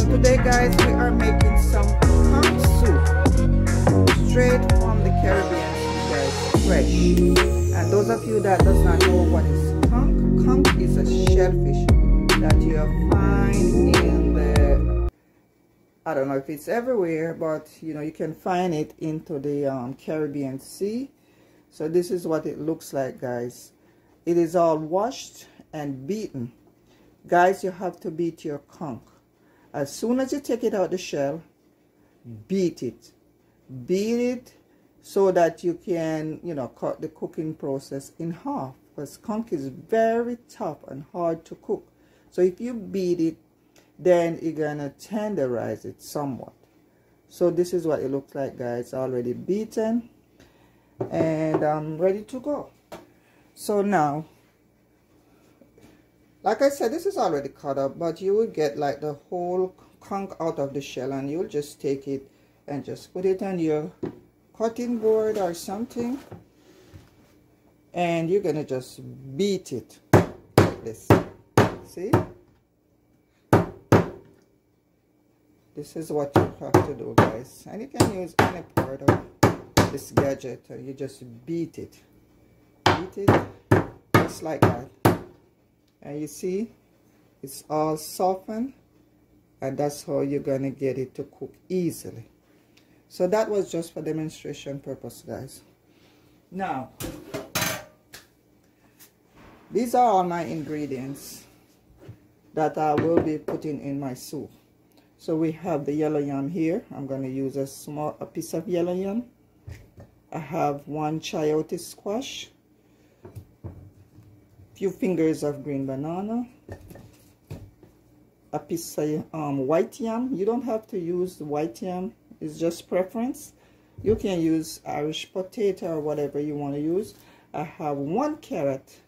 today guys, we are making some conch soup straight from the Caribbean, guys, fresh. And those of you that does not know what is conch, conch is a shellfish that you find in the, I don't know if it's everywhere, but you know, you can find it into the Caribbean Sea. So this is what it looks like, guys. It is all washed and beaten. Guys, you have to beat your conch. As soon as you take it out the shell, beat it. Beat it so that you can, you know, cut the cooking process in half. Because conch is very tough and hard to cook. So if you beat it, then you're gonna tenderize it somewhat. So this is what it looks like, guys. Already beaten and I'm ready to go. So now, like I said, this is already cut up, but you will get like the whole conch out of the shell, and you'll just take it and just put it on your cutting board or something, and you're gonna just beat it like this. See? This is what you have to do, guys. And you can use any part of this gadget, and you just beat it. Beat it just like that. And you see, it's all softened, and that's how you're gonna get it to cook easily. So that was just for demonstration purpose, guys. Now, these are all my ingredients that I will be putting in my soup. So we have the yellow yam here. I'm gonna use a piece of yellow yam. I have 1 chayote squash, few fingers of green banana, a piece of white yam. You don't have to use the white yam, it's just preference. You can use Irish potato or whatever you want to use. I have 1 carrot.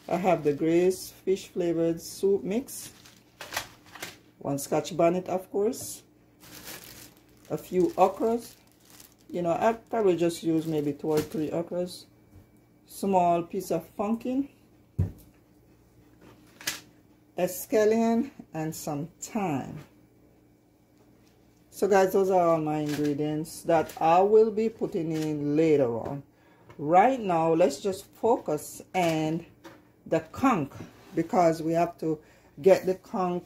I have the Grace fish flavored soup mix, 1 scotch bonnet, of course, a few okras. You know, I probably just use maybe 2 or 3 okras. Small piece of pumpkin, a scallion, and some thyme. So guys, those are all my ingredients that I will be putting in later on. Right now, let's just focus on the conch, because we have to get the conch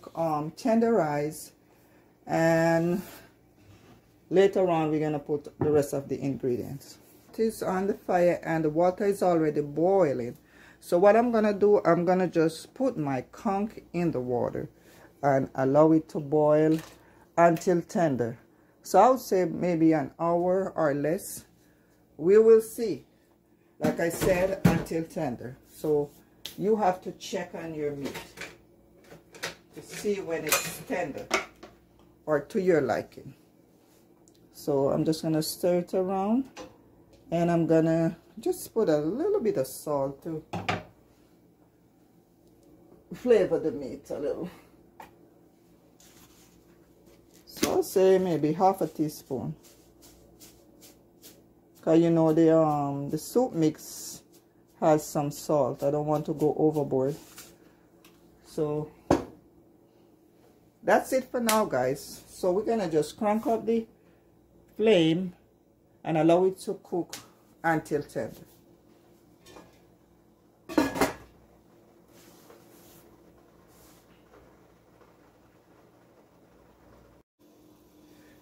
tenderized, and later on we're gonna put the rest of the ingredients. Is on the fire and the water is already boiling. So what I'm gonna do, I'm gonna just put my conch in the water and allow it to boil until tender. So I would say maybe an hour or less. We will see. Like I said, until tender. So you have to check on your meat to see when it's tender or to your liking. So I'm just gonna stir it around. And I'm gonna just put a little bit of salt to flavor the meat a little. So I'll say maybe half a teaspoon. Cause you know the soup mix has some salt. I don't want to go overboard. So that's it for now, guys. So we're gonna just crank up the flame and allow it to cook until tender.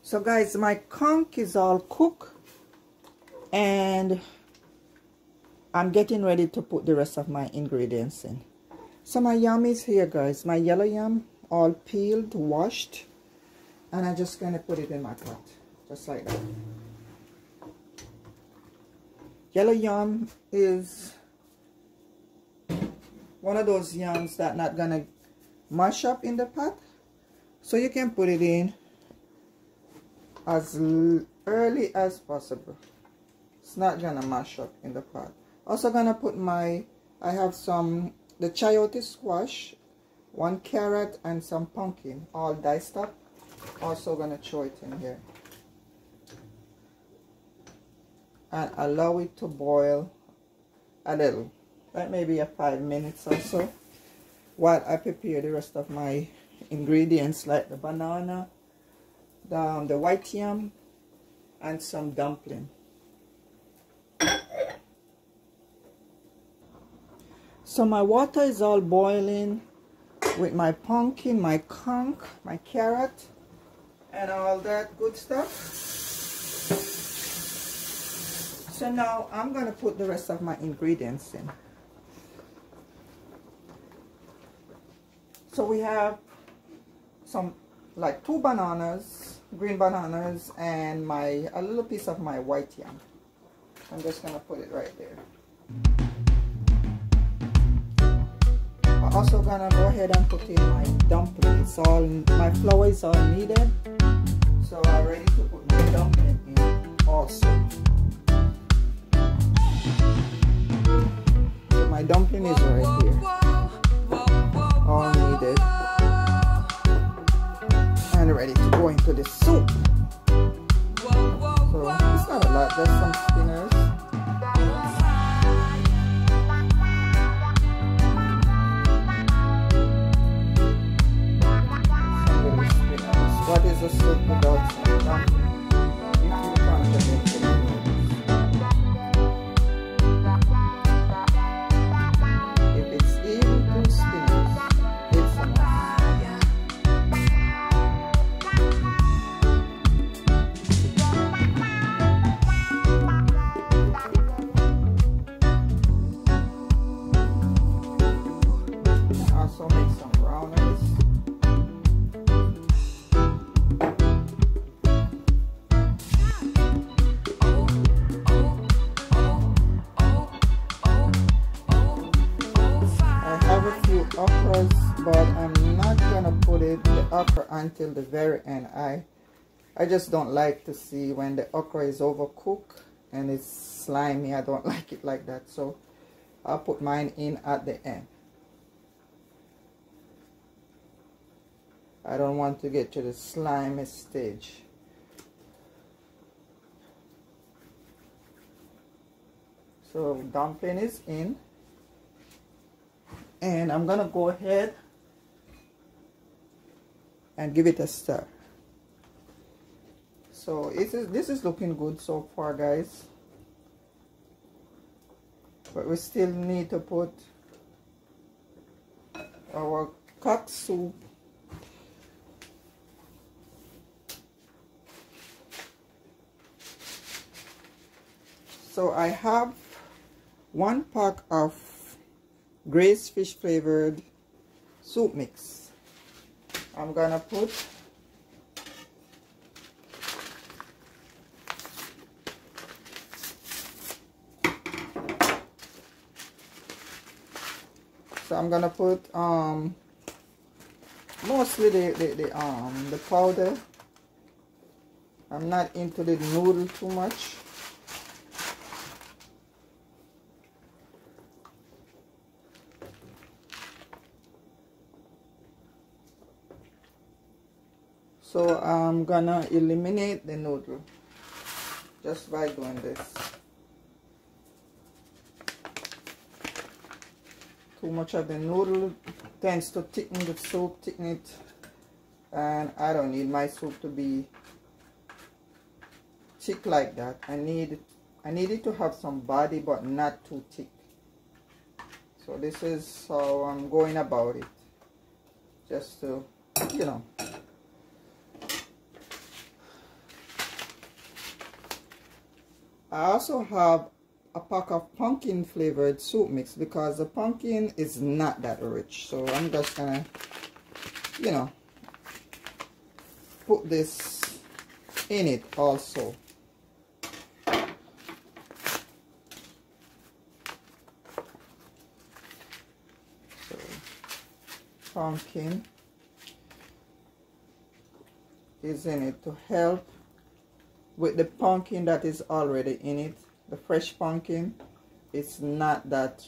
So guys, my conch is all cooked, and I'm getting ready to put the rest of my ingredients in. So my yam is here, guys. My yellow yam, all peeled, washed, and I'm just gonna put it in my pot, just like that. Yellow yam is one of those yams that not gonna mash up in the pot, so you can put it in as early as possible. It's not gonna mash up in the pot. Also gonna put I have the chayote squash, 1 carrot, and some pumpkin, all diced up. Also gonna throw it in here. And allow it to boil a little, like maybe 5 minutes or so. while I prepare the rest of my ingredients, like the banana, the white yam, and some dumpling. So my water is all boiling with my pumpkin, my conch, my carrot, and all that good stuff. So now I'm going to put the rest of my ingredients in. So we have some, like 2 bananas, green bananas, and a little piece of my white yam. I'm just going to put it right there. I'm also going to go ahead and put in my dumplings. My flour is all needed, so I'm ready to put my dumpling in also. So my dumpling is right here, all needed, and ready to go into the soup. So it's not a lot, just some spinners. What is a soup without some dumpling? If you can't get it. If it's even 2 spinners, it's enough. Also make some brownies. Okras, but I'm not gonna put the okra until the very end. I just don't like to see when the okra is overcooked and it's slimy. I don't like it like that, so I'll put mine in at the end. I don't want to get to the slimy stage. So dumpling is in. And I'm gonna go ahead and give it a stir. So this is looking good so far, guys. But we still need to put our cock soup So I have 1 pack of Grace fish flavored soup mix. I'm gonna put mostly the powder. I'm not into the noodle too much. So I'm gonna eliminate the noodle just by doing this. Too much of the noodle tends to thicken the soup, thicken it, and I don't need my soup to be thick like that. I need it to have some body but not too thick. So this is how I'm going about it, just to, you know. I also have a pack of pumpkin flavored soup mix because the pumpkin is not that rich. So I'm just gonna, you know, put this in it also. So pumpkin is in it to help with the pumpkin that is already in it. The fresh pumpkin, it's not that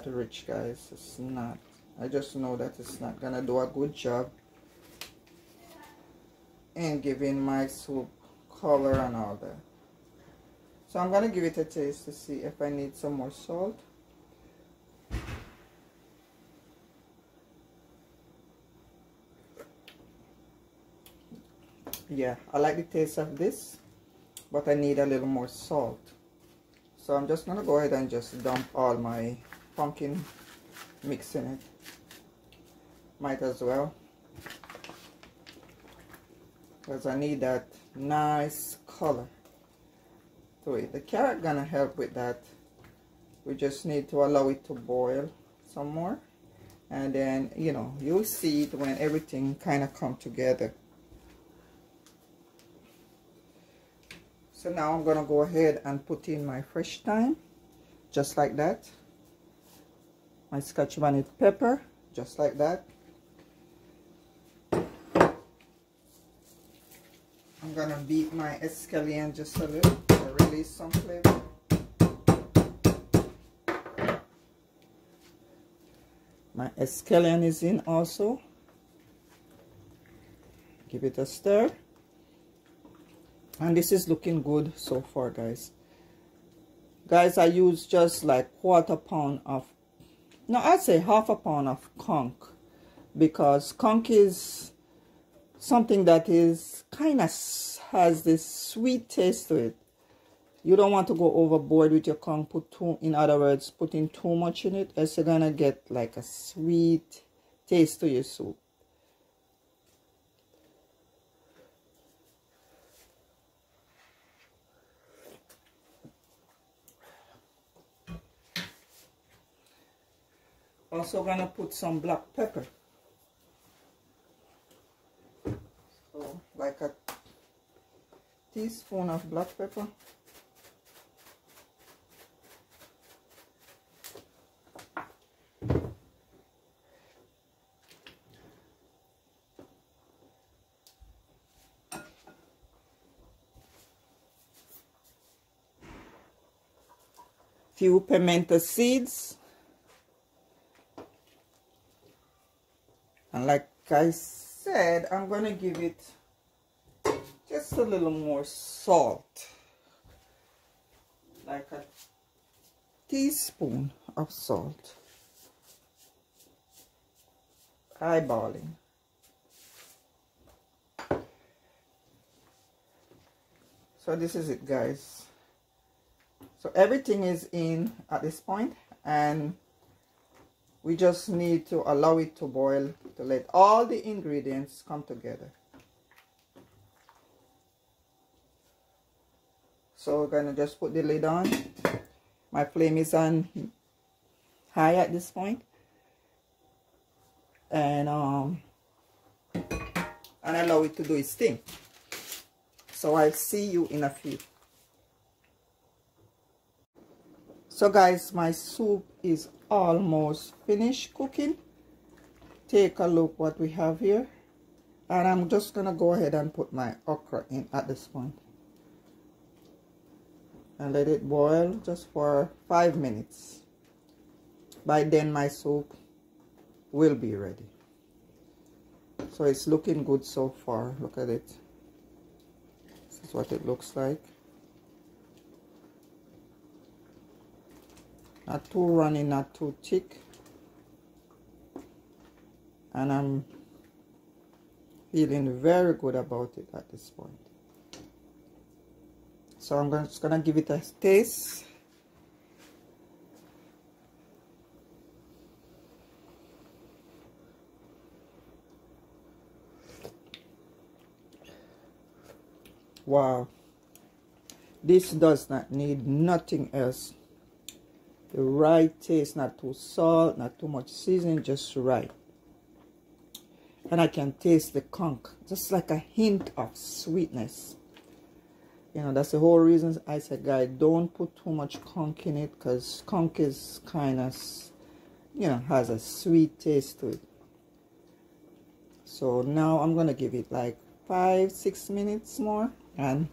rich, guys. It's not. I just know that it's not gonna do a good job in giving my soup color and all that. So I'm gonna give it a taste to see if I need some more salt. Yeah, I like the taste of this, but I need a little more salt. So I'm just gonna go ahead and just dump all my pumpkin mix in it. Might as well, because I need that nice color to it. The carrot gonna help with that. We just need to allow it to boil some more, and then, you know, you'll see it when everything kind of come together. So now I'm gonna go ahead and put in my fresh thyme, just like that. My Scotch bonnet pepper, just like that. I'm gonna beat my escallion just a little to release some flavor. My escallion is in also. Give it a stir. And this is looking good so far, guys. Guys, I use just like quarter pound of, no, I'd say half a pound of conch, because conch is something that is kind of has this sweet taste to it. You don't want to go overboard with your conch. In other words, putting too much in it, else you're gonna get like a sweet taste to your soup. Also gonna put some black pepper. So like a teaspoon of black pepper. Few pimento seeds. And like I said, I'm going to give it just a little more salt. Like a teaspoon of salt. Eyeballing. So this is it, guys. So everything is in at this point, and we just need to allow it to boil to let all the ingredients come together. So we're gonna just put the lid on. My flame is on high at this point, and allow it to do its thing. So I'll see you in a few. So guys, my soup is almost finished cooking. Take a look what we have here. And I'm just gonna go ahead and put my okra in at this point. And let it boil just for 5 minutes. By then my soup will be ready. So it's looking good so far. Look at it. This is what it looks like. Not too runny, not too thick. And I'm feeling very good about it at this point. So I'm just gonna give it a taste. Wow. This does not need nothing else. The right taste, not too salt, not too much seasoning, just right. And I can taste the conch, just like a hint of sweetness. You know, that's the whole reason I said, guys, don't put too much conch in it, because conch is kind of, you know, has a sweet taste to it. So now I'm going to give it like 5-6 minutes more, and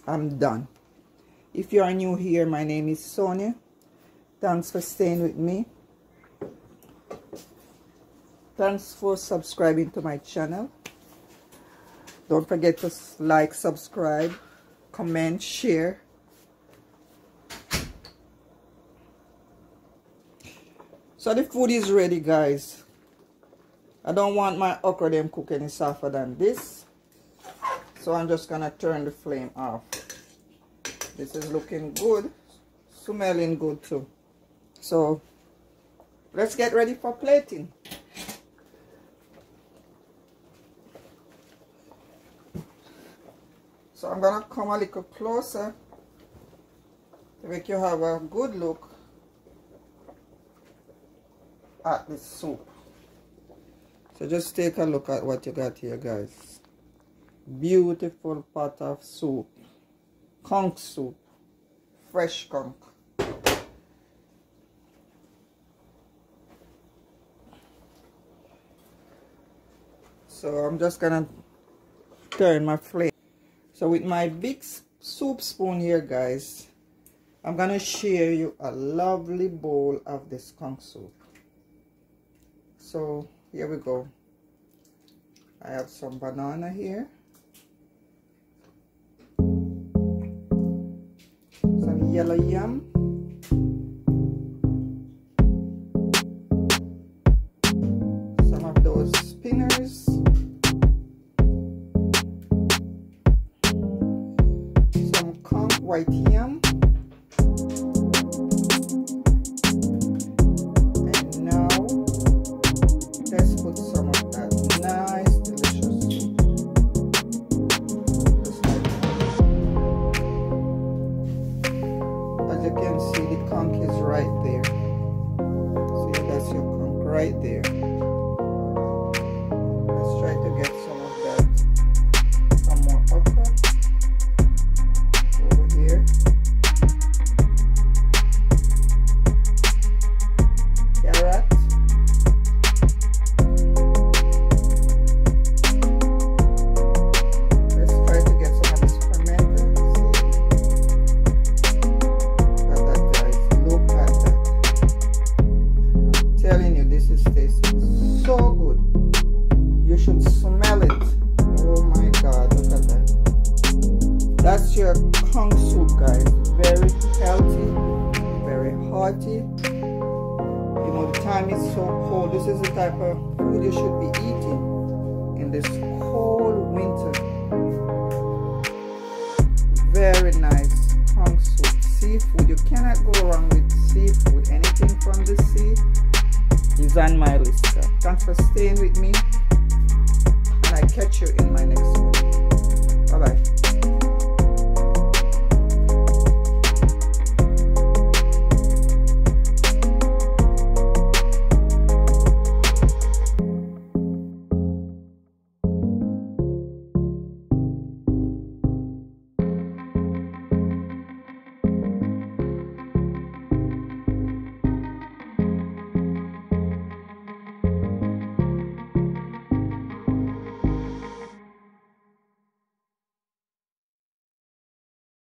I'm done. If you are new here, my name is Sonia. Thanks for staying with me. Thanks for subscribing to my channel. Don't forget to like, subscribe, comment, share. So the food is ready, guys. I don't want my okra them cook any softer than this. So I'm just gonna turn the flame off. This is looking good, smelling good too. So let's get ready for plating. So I'm gonna come a little closer to make you have a good look at this soup. So just take a look at what you got here, guys. Beautiful pot of soup, conch soup, fresh conch. So I'm just gonna turn my flame. So with my big soup spoon here, guys, I'm gonna share you a lovely bowl of this conch soup. So here we go. I have some banana here, some yellow yam, some of those spinners, some conch white yam, and now let's put some of that nice delicious soup. Just like that. As you can see, the conch is right there. See, that's your conch right there. Let's try to get some of that, some more okra over here. Carrot. Let's try to get some of this fermented. See? Look at that, guys. Look at that. I'm telling you, this is tasting so good. You should smell it. Oh my God, look at that. That's your conch soup, guys. Very healthy, very hearty. You know, the time is so cold. This is the type of food you should be eating in this cold winter. Very nice conch soup. Seafood, you cannot go wrong with seafood. Anything from the sea is on my list. Thanks for staying with me, and I catch you in my next one. Bye bye.